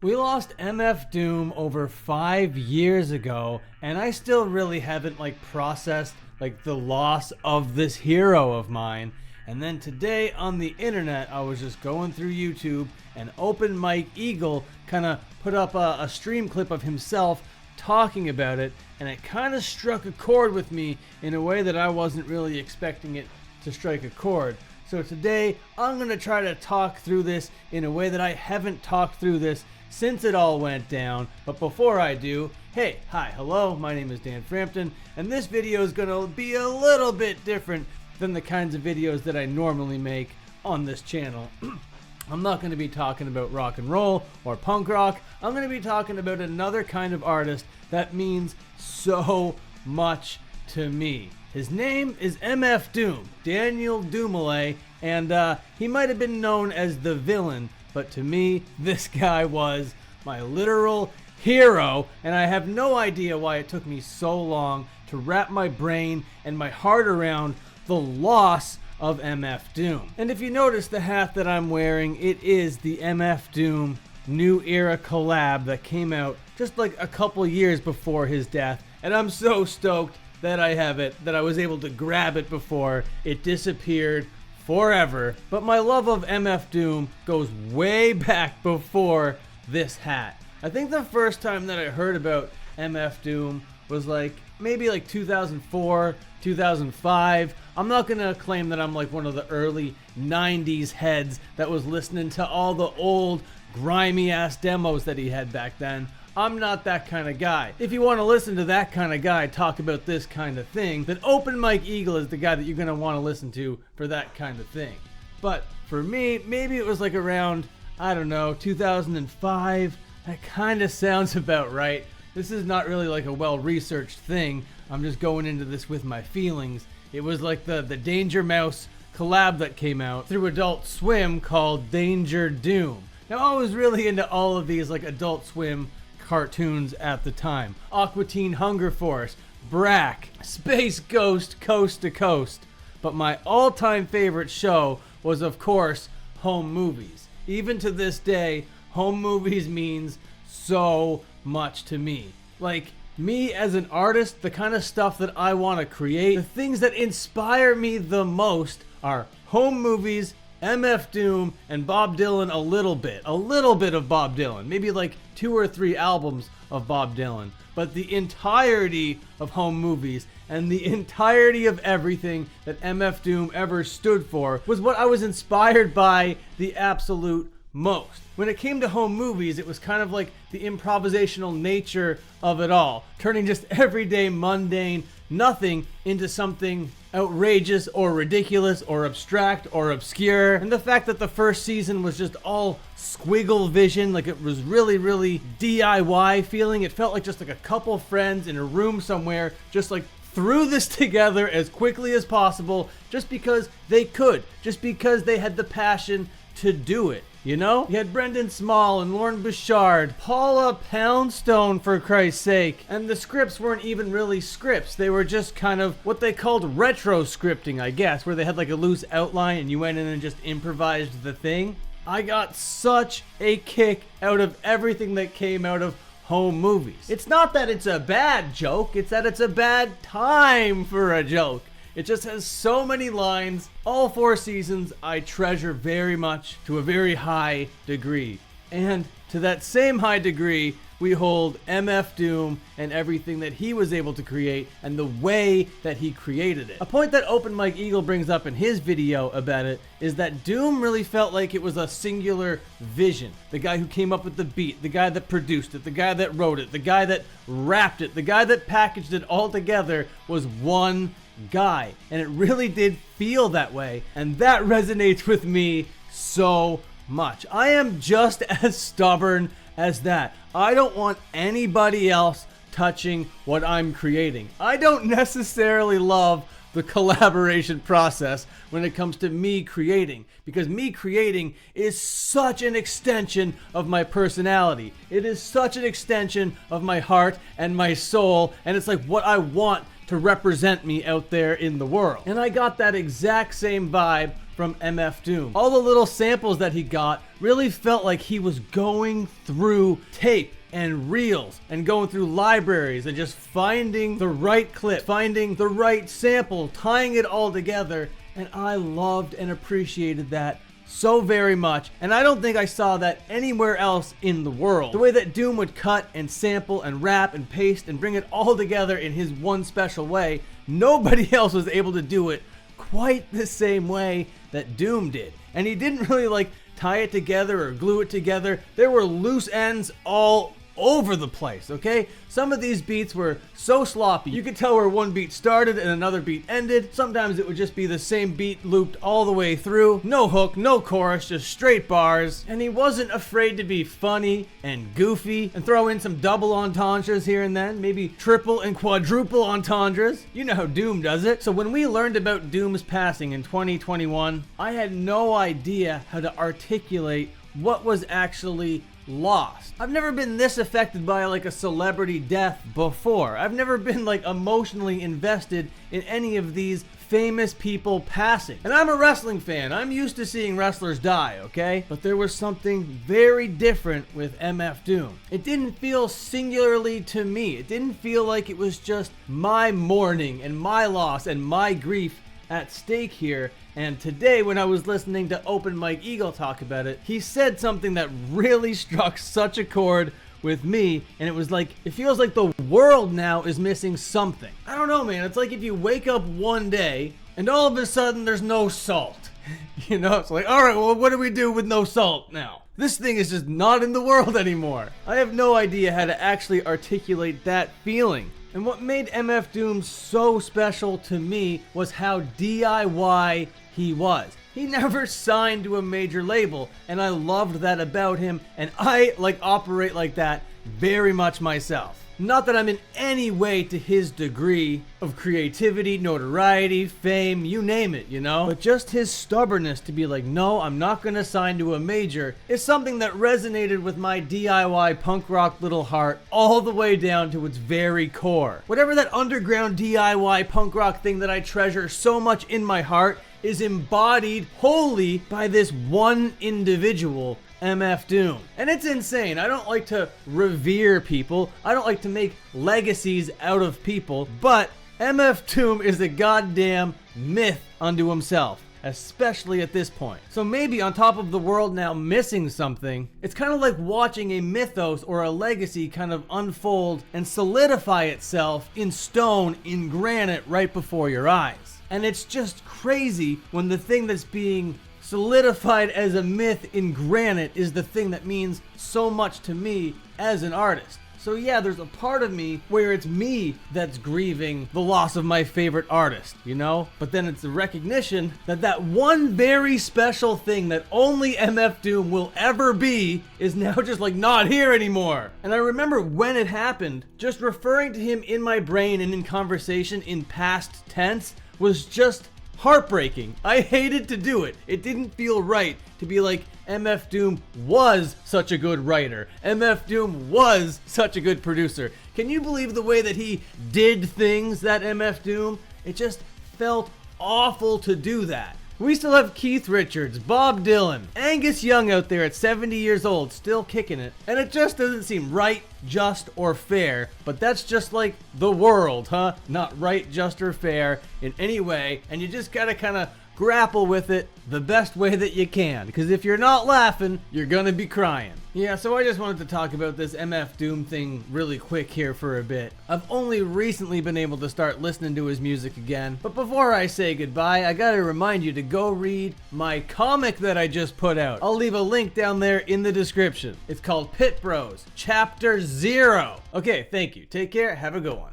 We lost MFDOOM over 5 years ago, and I still really haven't processed the loss of this hero of mine. And then today on the internet, I was just going through YouTube, and Open Mike Eagle kind of put up a stream clip of himself talking about it, and it kind of struck a chord with me in a way that I wasn't really expecting it to strike a chord. So today, I'm going to try to talk through this in a way that I haven't talked through this since it all went down. But before I do, hey, hi, hello, my name is Dan Frampton, and this video is going to be a little bit different than the kinds of videos that I normally make on this channel. I'm not going to be talking about rock and roll or punk rock. I'm going to be talking about another kind of artist that means so much to me. His name is MFDOOM, Daniel Dumoulin, and he might have been known as the villain, but to me, this guy was my literal hero, and I have no idea why it took me so long to wrap my brain and my heart around the loss of MFDOOM. And if you notice the hat that I'm wearing, it is the MFDOOM New Era collab that came out just a couple years before his death, and I'm so stoked that I have it, that I was able to grab it before it disappeared forever. But my love of MFDOOM goes way back before this hat. I think the first time that I heard about MFDOOM was maybe 2004, 2005. I'm not gonna claim that I'm one of the early 90s heads that was listening to all the old grimy ass demos that he had back then. I'm not that kind of guy. If you want to listen to that kind of guy talk about this kind of thing, then Open Mike Eagle is the guy that you're going to want to listen to for that kind of thing. But for me, maybe it was around, I don't know, 2005. That kind of sounds about right. This is not really a well-researched thing. I'm just going into this with my feelings. It was the Danger Mouse collab that came out through Adult Swim called Danger Doom. Now, I was really into all of these Adult Swim cartoons at the time. Aqua Teen Hunger Force, Brack, Space Ghost Coast to Coast. But my all-time favorite show was, of course, Home Movies. Even to this day, Home Movies means so much to me. Me as an artist, the kind of stuff that I want to create, the things that inspire me the most are Home Movies, MFDOOM, and Bob Dylan a little bit of Bob Dylan, maybe 2 or 3 albums of Bob Dylan, but the entirety of Home Movies and the entirety of everything that MFDOOM ever stood for was what I was inspired by the absolute most. When it came to Home Movies, it was kind of the improvisational nature of it all, turning just everyday mundane nothing into something outrageous or ridiculous or abstract or obscure. And the fact that the first season was just all squiggle vision, it was really DIY feeling. It felt just a couple friends in a room somewhere just threw this together as quickly as possible just because they could, just because they had the passion to do it. You know? You had Brendan Small and Lauren Bouchard, Paula Poundstone, for Christ's sake. And the scripts weren't even really scripts. They were just kind of what they called retro scripting, I guess, where they had a loose outline and you went in and just improvised the thing. I got such a kick out of everything that came out of Home Movies. It's not that it's a bad joke, it's that it's a bad time for a joke. It just has so many lines. All 4 seasons I treasure very much to a very high degree. And to that same high degree, we hold MFDOOM and everything that he was able to create and the way that he created it. A point that Open Mike Eagle brings up in his video about it is that Doom really felt like it was a singular vision. The guy who came up with the beat, the guy that produced it, the guy that wrote it, the guy that rapped it, the guy that packaged it all together was one guy, and it really did feel that way, and that resonates with me so much. I am just as stubborn as that. I don't want anybody else touching what I'm creating. I don't necessarily love the collaboration process when it comes to me creating, because me creating is such an extension of my personality. It is such an extension of my heart and my soul, and it's what I want to represent me out there in the world. And I got that exact same vibe from MFDOOM. All the little samples that he got really felt like he was going through tape and reels and going through libraries and just finding the right clip, finding the right sample, tying it all together. And I loved and appreciated that so very much, and I don't think I saw that anywhere else in the world. The way that Doom would cut and sample and rap and paste and bring it all together in his one special way, nobody else was able to do it quite the same way that Doom did. And he didn't really like tie it together or glue it together. There were loose ends all over the place, okay? Some of these beats were so sloppy, you could tell where one beat started and another beat ended. Sometimes it would just be the same beat looped all the way through. No hook, no chorus, just straight bars. And he wasn't afraid to be funny and goofy and throw in some double entendres here and then, maybe triple and quadruple entendres. You know how Doom does it. So when we learned about Doom's passing in 2021, I had no idea how to articulate what was actually lost. I've never been this affected by like a celebrity death before. I've never been like emotionally invested in any of these famous people passing. And I'm a wrestling fan. I'm used to seeing wrestlers die, okay? But there was something very different with MFDOOM. It didn't feel singularly to me. It didn't feel like it was just my mourning and my loss and my grief at stake here. And today, when I was listening to Open Mike Eagle talk about it, he said something that really struck such a chord with me, and it was like, it feels like the world now is missing something. I don't know, man. It's like if you wake up one day and all of a sudden there's no salt. You know, it's like, all right, well, what do we do with no salt now? This thing is just not in the world anymore. I have no idea how to actually articulate that feeling. And what made MFDOOM so special to me was how DIY he was. He never signed to a major label, and I loved that about him, and I operate like that very much myself. Not that I'm in any way to his degree of creativity, notoriety, fame, you name it, you know? But just his stubbornness to be like, no, I'm not gonna sign to a major, is something that resonated with my DIY punk rock little heart all the way down to its very core. Whatever that underground DIY punk rock thing that I treasure so much in my heart is embodied wholly by this one individual, MFDOOM. And it's insane. I don't like to revere people. I don't like to make legacies out of people. But MFDOOM is a goddamn myth unto himself, especially at this point. So maybe on top of the world now missing something, it's kind of like watching a mythos or a legacy kind of unfold and solidify itself in stone, in granite, right before your eyes. And it's just crazy when the thing that's being solidified as a myth in granite is the thing that means so much to me as an artist. So yeah, there's a part of me where it's me that's grieving the loss of my favorite artist, you know? But then it's the recognition that that one very special thing that only MFDOOM will ever be is now just like not here anymore. And I remember when it happened, just referring to him in my brain and in conversation in past tense was just heartbreaking. I hated to do it. It didn't feel right to be like, MFDOOM was such a good writer. MFDOOM was such a good producer. Can you believe the way that he did things, that MFDOOM? It just felt awful to do that. We still have Keith Richards, Bob Dylan, Angus Young out there at 70 years old, still kicking it. And it just doesn't seem right, just, or fair. But that's just like the world, huh? Not right, just, or fair in any way. And you just gotta kind of grapple with it the best way that you can. Because if you're not laughing, you're gonna be crying. Yeah, so I just wanted to talk about this MFDOOM thing really quick here for a bit. I've only recently been able to start listening to his music again, but before I say goodbye, I gotta remind you to go read my comic that I just put out. I'll leave a link down there in the description. It's called Pit Bros, Chapter 0. Okay, thank you. Take care. Have a good one.